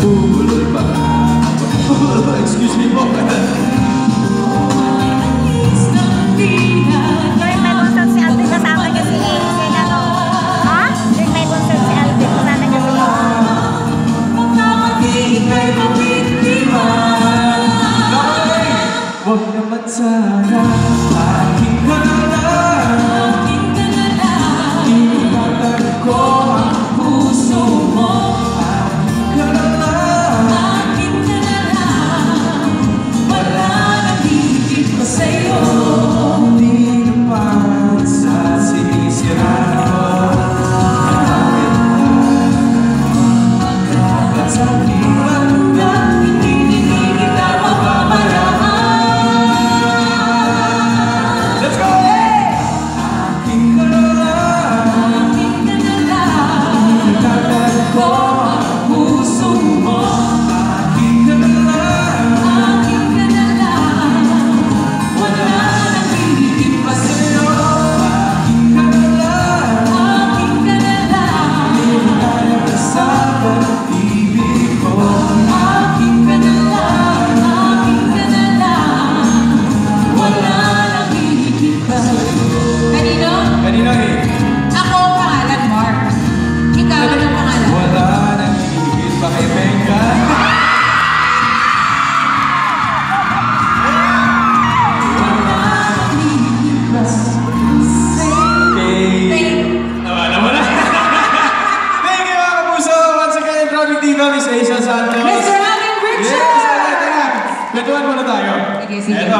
Bubulol ba? Excuse me po. Huwag naman sana aking ka na lang, itatag ko ang puso mo. Aking ka na lang, wala nang higit pa sa'yo. Di naman sa sinisiraan mo, at sa hirap na hindi kita mapapalaan. Miss Asia Santos. Mr. Alvin Richard! Yes! Kwentuhan muna tayo. Sige. Eto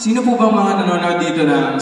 sino po bang mga nanonood dito na